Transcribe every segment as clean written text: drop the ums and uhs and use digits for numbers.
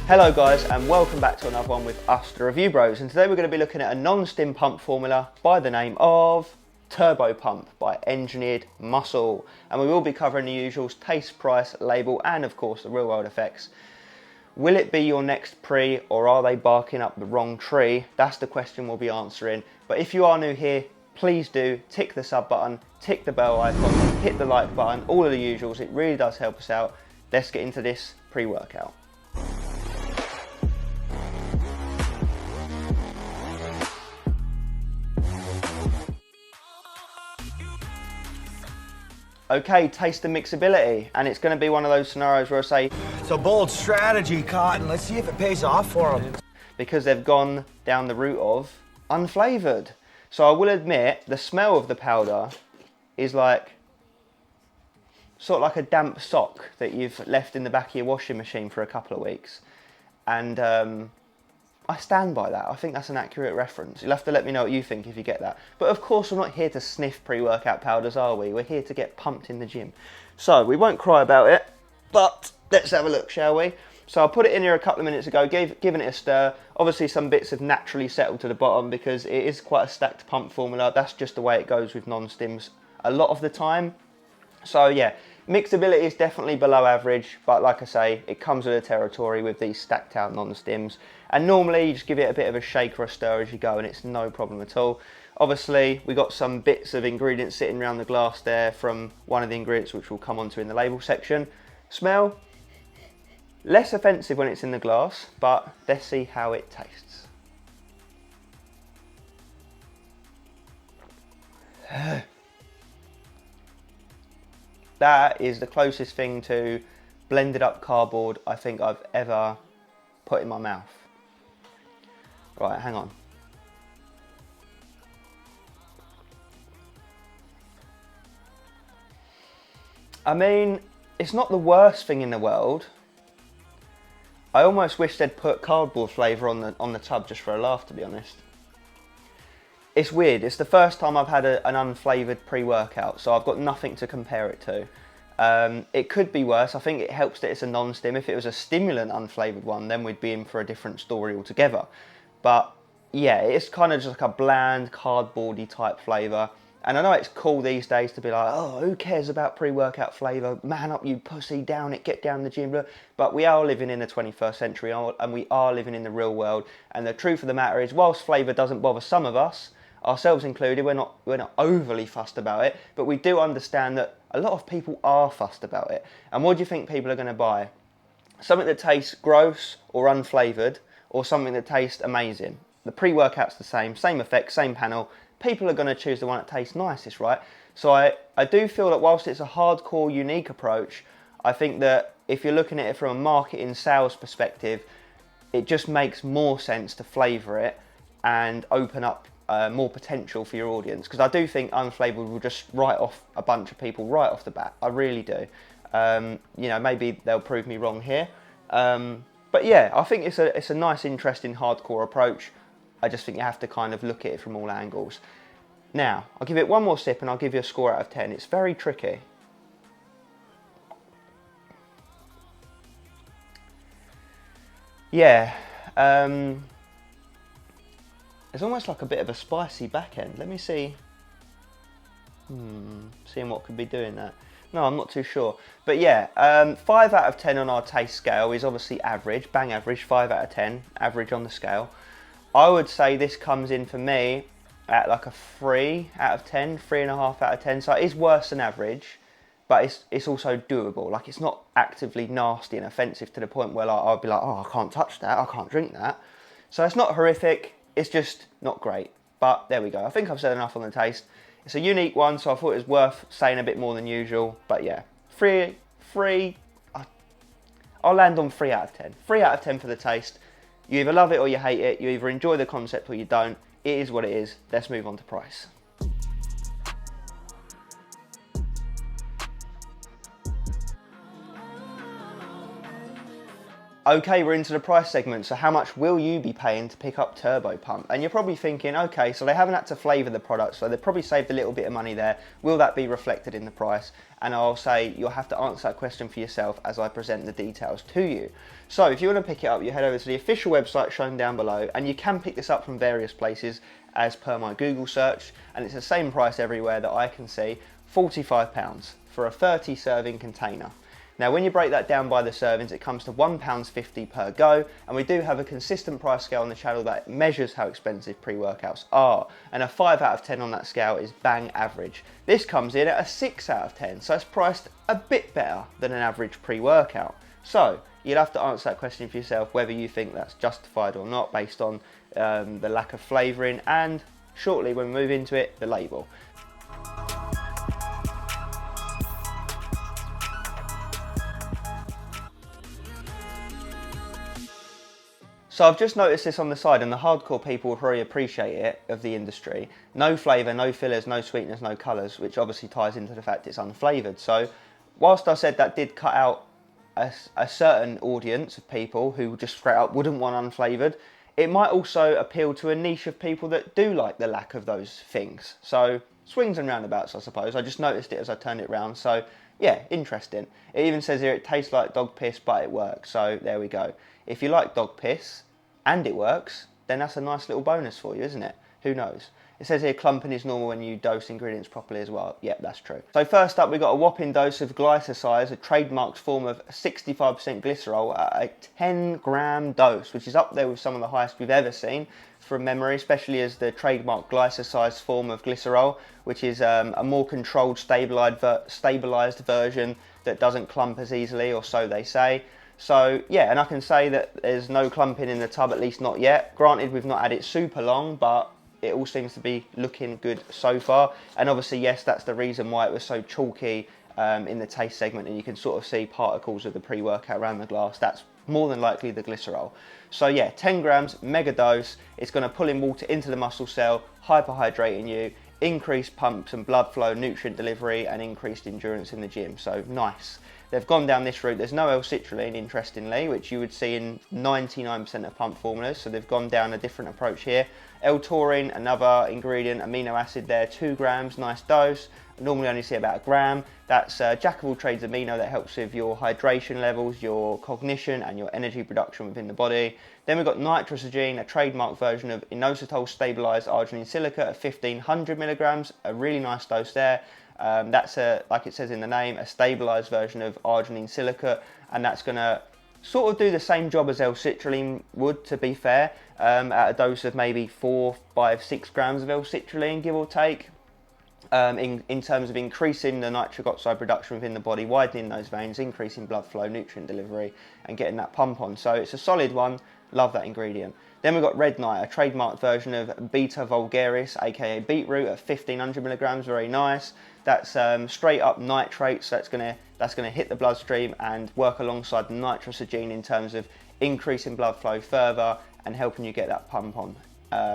Hello guys, and welcome back to another one with us, the Review Bros, and today we're going to be looking at a non-stim pump formula by the name of Turbo Pump by Engineered Muscle, and we will be covering the usuals: taste, price, label, and of course the real world effects. Will it be your next pre, or are they barking up the wrong tree? That's the question we'll be answering. But if you are new here, please do tick the sub button, tick the bell icon, hit the like button, all of the usuals. It really does help us out. Let's get into this pre-workout. Okay, taste and mixability, and it's going to be one of those scenarios where I say it's a bold strategy, Cotton. Let's see if it pays off for them. Because they've gone down the route of unflavoured. So I will admit, the smell of the powder is like sort of like a damp sock that you've left in the back of your washing machine for a couple of weeks, and I stand by that. I think that's an accurate reference. You'll have to let me know what you think if you get that. But of course, we're not here to sniff pre-workout powders, are we? We're here to get pumped in the gym. So we won't cry about it, but let's have a look, shall we? So I put it in here a couple of minutes ago, giving it a stir. Obviously, some bits have naturally settled to the bottom because it is quite a stacked pump formula. That's just the way it goes with non-stims a lot of the time. So yeah, mixability is definitely below average, but like I say, it comes with a territory with these stacked out non-stims. And normally you just give it a bit of a shake or a stir as you go, and it's no problem at all. Obviously, we got some bits of ingredients sitting around the glass there from one of the ingredients which we'll come onto in the label section. Smell, less offensive when it's in the glass, but let's see how it tastes. That is the closest thing to blended up cardboard I think I've ever put in my mouth. Right, hang on. I mean, it's not the worst thing in the world. I almost wish they'd put cardboard flavour on the tub just for a laugh, to be honest. It's weird. It's the first time I've had an unflavoured pre-workout, so I've got nothing to compare it to. It could be worse. I think it helps that it's a non-stim. If it was a stimulant unflavoured one, then we'd be in for a different story altogether. But yeah, it's kind of just like a bland, cardboardy type flavour. And I know it's cool these days to be like, oh, who cares about pre-workout flavour? Man up, you pussy, down it, get down the gym. But we are living in the 21st century, and we are living in the real world. And the truth of the matter is, whilst flavour doesn't bother some of us, ourselves included, we're not overly fussed about it, but we do understand that a lot of people are fussed about it. And what do you think people are going to buy? Something that tastes gross or unflavoured, or something that tastes amazing? The pre-workout's the same effect, same panel. People are going to choose the one that tastes nicest, right? So I do feel that whilst it's a hardcore, unique approach, I think that if you're looking at it from a marketing sales perspective, it just makes more sense to flavour it and open up more potential for your audience, because I do think unflavoured will just write off a bunch of people right off the bat. I really do. You know, maybe they'll prove me wrong here, but yeah, I think it's a nice, interesting, hardcore approach. I just think you have to kind of look at it from all angles. Now, I'll give it one more sip and I'll give you a score out of 10. It's very tricky. Yeah. It's almost like a bit of a spicy back end. Let me see. Seeing what could be doing that. No, I'm not too sure. But yeah, 5 out of 10 on our taste scale is obviously average, bang average, 5 out of 10, average on the scale. I would say this comes in for me at like a 3 out of 10, 3.5 out of 10. So it is worse than average, but it's also doable. Like, it's not actively nasty and offensive to the point where like, I'll be like, oh, I can't touch that, I can't drink that. So it's not horrific. It's just not great, but there we go. I think I've said enough on the taste. It's a unique one, so I thought it was worth saying a bit more than usual. But yeah, 3. I'll land on 3 out of 10. 3 out of 10 for the taste. You either love it or you hate it. You either enjoy the concept or you don't. It is what it is. Let's move on to price. Okay, we're into the price segment, so how much will you be paying to pick up Turbo Pump? And you're probably thinking, okay, so they haven't had to flavour the product, so they've probably saved a little bit of money there. Will that be reflected in the price? And I'll say you'll have to answer that question for yourself as I present the details to you. So if you want to pick it up, you head over to the official website shown down below, and you can pick this up from various places as per my Google search, and it's the same price everywhere that I can see, £45 for a 30 serving container. Now when you break that down by the servings, it comes to £1.50 per go, and we do have a consistent price scale on the channel that measures how expensive pre-workouts are, and a 5 out of 10 on that scale is bang average. This comes in at a 6 out of 10, so it's priced a bit better than an average pre-workout. So you'll have to answer that question for yourself, whether you think that's justified or not based on the lack of flavouring, and shortly when we move into it, the label. So I've just noticed this on the side, and the hardcore people will probably appreciate it, of the industry. No flavour, no fillers, no sweeteners, no colours, which obviously ties into the fact it's unflavoured. So whilst I said that did cut out a certain audience of people who just straight up wouldn't want unflavoured, it might also appeal to a niche of people that do like the lack of those things. So swings and roundabouts, I suppose. I just noticed it as I turned it round. So yeah, interesting. It even says here it tastes like dog piss, but it works. So there we go. If you like dog piss and it works, then that's a nice little bonus for you, isn't it? Who knows? It says here clumping is normal when you dose ingredients properly as well. Yep, that's true. So first up, we got a whopping dose of glycosize, a trademarked form of 65% glycerol at a 10-gram dose, which is up there with some of the highest we've ever seen from memory, especially as the trademark glycosized form of glycerol, which is a more controlled, stabilized version that doesn't clump as easily, or so they say. So yeah, and I can say that there's no clumping in the tub, at least not yet. Granted, we've not had it super long, but it all seems to be looking good so far. And obviously, yes, that's the reason why it was so chalky in the taste segment, and you can sort of see particles of the pre-workout around the glass. That's more than likely the glycerol. So yeah, 10 grams, mega dose. It's going to pull in water into the muscle cell, hyperhydrating you, increased pumps and blood flow, nutrient delivery, and increased endurance in the gym. So nice. They've gone down this route. There's no L-citrulline, interestingly, which you would see in 99% of pump formulas. So they've gone down a different approach here. L-taurine, another ingredient, amino acid there, 2 grams, nice dose. Normally only see about a gram. That's jack of all trades amino that helps with your hydration levels, your cognition, and your energy production within the body. Then we've got nitrosogene, a trademark version of inositol stabilized arginine silica at 1500 milligrams, a really nice dose there. That's like it says in the name, a stabilized version of arginine silicate, and that's going to sort of do the same job as L-citrulline would, to be fair, at a dose of maybe 4, 5, 6 grams of L-citrulline, give or take, in terms of increasing the nitric oxide production within the body, widening those veins, increasing blood flow, nutrient delivery, and getting that pump on. So it's a solid one. Love that ingredient. Then we've got red night, a trademarked version of beta vulgaris, aka beetroot, at 1500 milligrams. Very nice. That's straight up nitrate, so that's gonna hit the bloodstream and work alongside the nitrosogene in terms of increasing blood flow further and helping you get that pump on.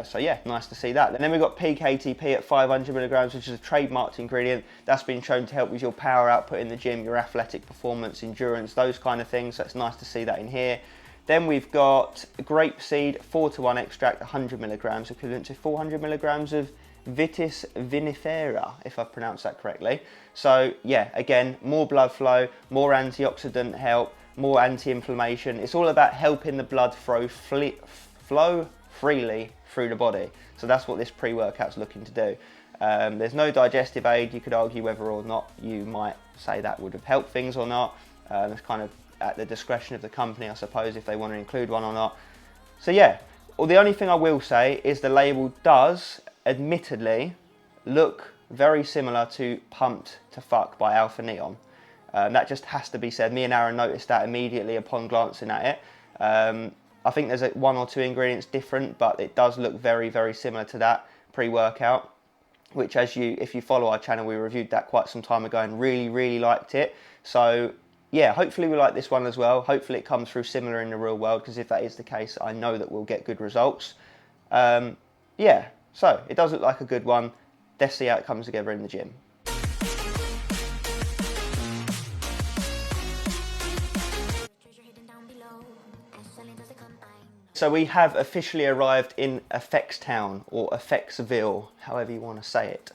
So yeah, nice to see that. And then we've got peak ATP at 500 milligrams, which is a trademarked ingredient that's been shown to help with your power output in the gym, your athletic performance, endurance, those kind of things. So it's nice to see that in here. Then we've got grapeseed 4:1 extract, 100 milligrams, equivalent to 400 milligrams of Vitis vinifera, if I pronounced that correctly. So yeah, again, more blood flow, more antioxidant help, more anti-inflammation. It's all about helping the blood flow freely through the body. So that's what this pre-workout's looking to do. There's no digestive aid. You could argue whether or not you might say that would have helped things or not. It's kind of at the discretion of the company, I suppose, if they want to include one or not. So yeah, well, the only thing I will say is the label does, admittedly, look very similar to Pumped to Fuck by Alpha Neon. That just has to be said. Me and Aaron noticed that immediately upon glancing at it. I think there's 1 or 2 ingredients different, but it does look very, very similar to that pre-workout, which if you follow our channel, we reviewed that quite some time ago and really, really liked it. So yeah, hopefully we like this one as well. Hopefully it comes through similar in the real world, because if that is the case, I know that we'll get good results. Yeah, so it does look like a good one. Let's see how it comes together in the gym. So we have officially arrived in Effectstown, or Effectsville, however you want to say it.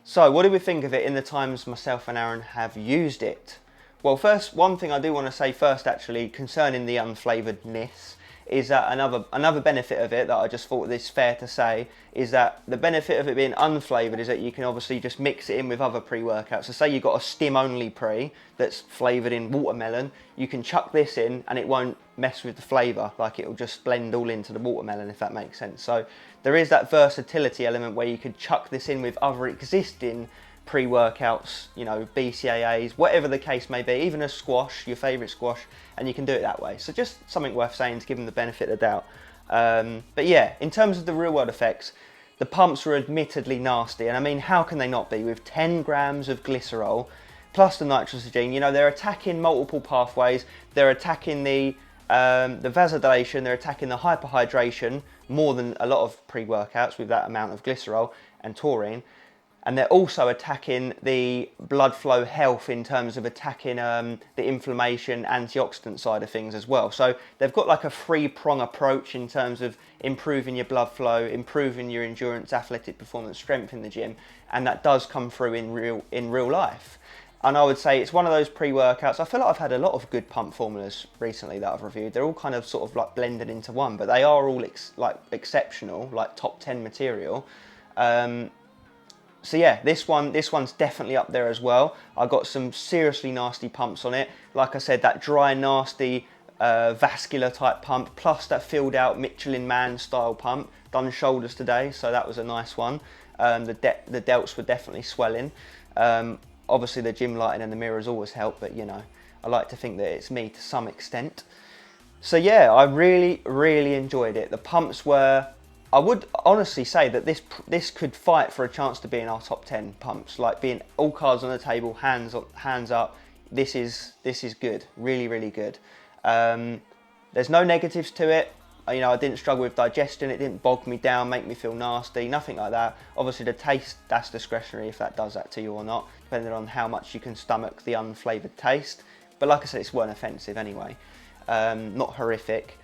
So what do we think of it in the times myself and Aaron have used it? Well, first, one thing I do want to say first actually concerning the unflavouredness is that another benefit of it that I just thought is fair to say is that the benefit of it being unflavoured is that you can obviously just mix it in with other pre-workouts. So say you've got a stim only pre that's flavoured in watermelon, you can chuck this in and it won't mess with the flavour, like it'll just blend all into the watermelon, if that makes sense. So there is that versatility element where you could chuck this in with other existing pre-workouts, you know, BCAAs, whatever the case may be, even a squash, your favourite squash, and you can do it that way. So just something worth saying to give them the benefit of the doubt. But yeah, in terms of the real world effects, the pumps are admittedly nasty, and I mean, how can they not be? With 10 grams of glycerol plus the nitrosogene, you know, they're attacking multiple pathways. They're attacking the vasodilation, they're attacking the hyperhydration more than a lot of pre-workouts with that amount of glycerol and taurine. And they're also attacking the blood flow health in terms of attacking the inflammation, antioxidant side of things as well. So they've got like a three-prong approach in terms of improving your blood flow, improving your endurance, athletic performance, strength in the gym, and that does come through in real life. And I would say it's one of those pre-workouts. I feel like I've had a lot of good pump formulas recently that I've reviewed. They're all kind of sort of like blended into one, but they are all exceptional, like top 10 material. So yeah, this one's definitely up there as well. I got some seriously nasty pumps on it. Like I said, that dry, nasty, vascular type pump, plus that filled out Michelin-Man style pump. Done shoulders today, so that was a nice one. The delts were definitely swelling. Obviously the gym lighting and the mirrors always help, but you know, I like to think that it's me to some extent. So yeah, I really, really enjoyed it. The pumps were, I would honestly say that this could fight for a chance to be in our top 10 pumps, like being all cards on the table, hands up. This is good, really, really good. There's no negatives to it. You know, I didn't struggle with digestion. It didn't bog me down, make me feel nasty, nothing like that. Obviously the taste, that's discretionary if that does that to you or not, depending on how much you can stomach the unflavoured taste. But like I said, it's weren't offensive anyway, not horrific.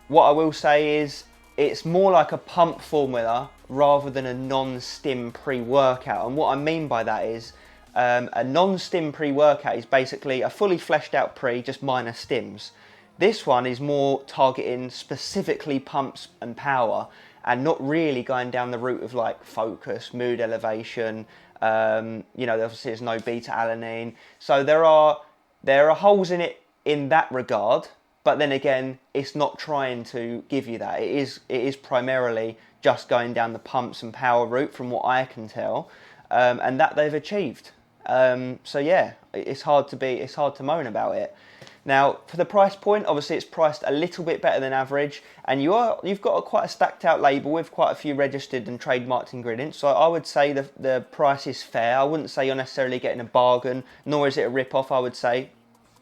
What I will say is, it's more like a pump formula rather than a non-stim pre-workout. And what I mean by that is, a non-stim pre-workout is basically a fully fleshed out pre, just minus stims. This one is more targeting specifically pumps and power, and not really going down the route of like focus, mood elevation. You know, obviously there's no beta-alanine. So there are holes in it in that regard. But then again, it's not trying to give you that. It is primarily just going down the pumps and power route from what I can tell, and that they've achieved. So yeah, it's hard to moan about it. Now, for the price point, obviously it's priced a little bit better than average, and you've got quite a stacked out label with quite a few registered and trademarked ingredients. So I would say the price is fair. I wouldn't say you're necessarily getting a bargain, nor is it a rip-off. I would say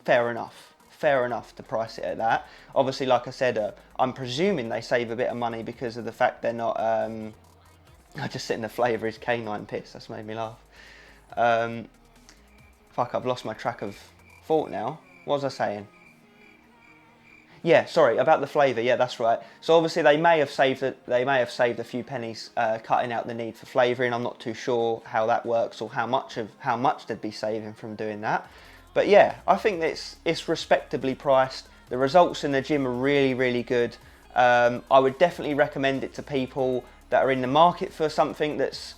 fair enough to price it at that. Obviously, like I said, I'm presuming they save a bit of money because of the fact they're not, I just sitting the flavour is canine piss, that's made me laugh. Fuck, I've lost my track of thought now. What was I saying? Yeah, sorry, about the flavour, yeah, that's right. So obviously they may have saved a few pennies cutting out the need for flavouring. I'm not too sure how that works or how much they'd be saving from doing that. But yeah, I think it's respectably priced. The results in the gym are really, really good. I would definitely recommend it to people that are in the market for something that's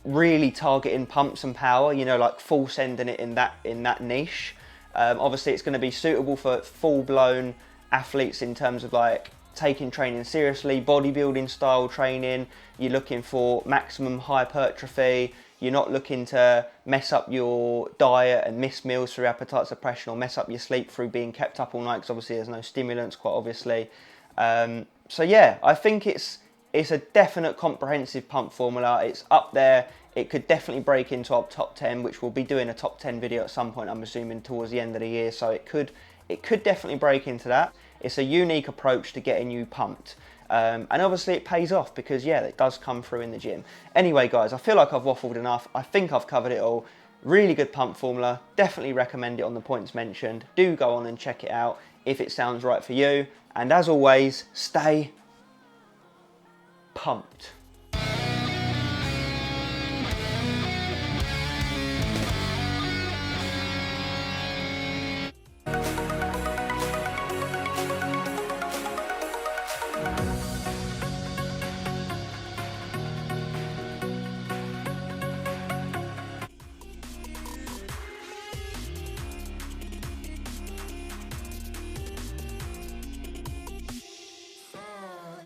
really targeting pumps and power, you know, like full sending it in that niche. Obviously it's going to be suitable for full-blown athletes in terms of like taking training seriously, bodybuilding style training. You're looking for maximum hypertrophy. You're not looking to mess up your diet and miss meals through appetite suppression or mess up your sleep through being kept up all night, because obviously there's no stimulants, quite obviously. So yeah, I think it's a definite comprehensive pump formula. It's up there. It could definitely break into our top 10, which we'll be doing a top 10 video at some point, I'm assuming, towards the end of the year. So it could definitely break into that. It's a unique approach to getting you pumped. And obviously it pays off because, yeah, it does come through in the gym. Anyway, guys, I feel like I've waffled enough. I think I've covered it all. Really good pump formula. Definitely recommend it on the points mentioned. Do go on and check it out. if it sounds right for you. And as always, stay pumped.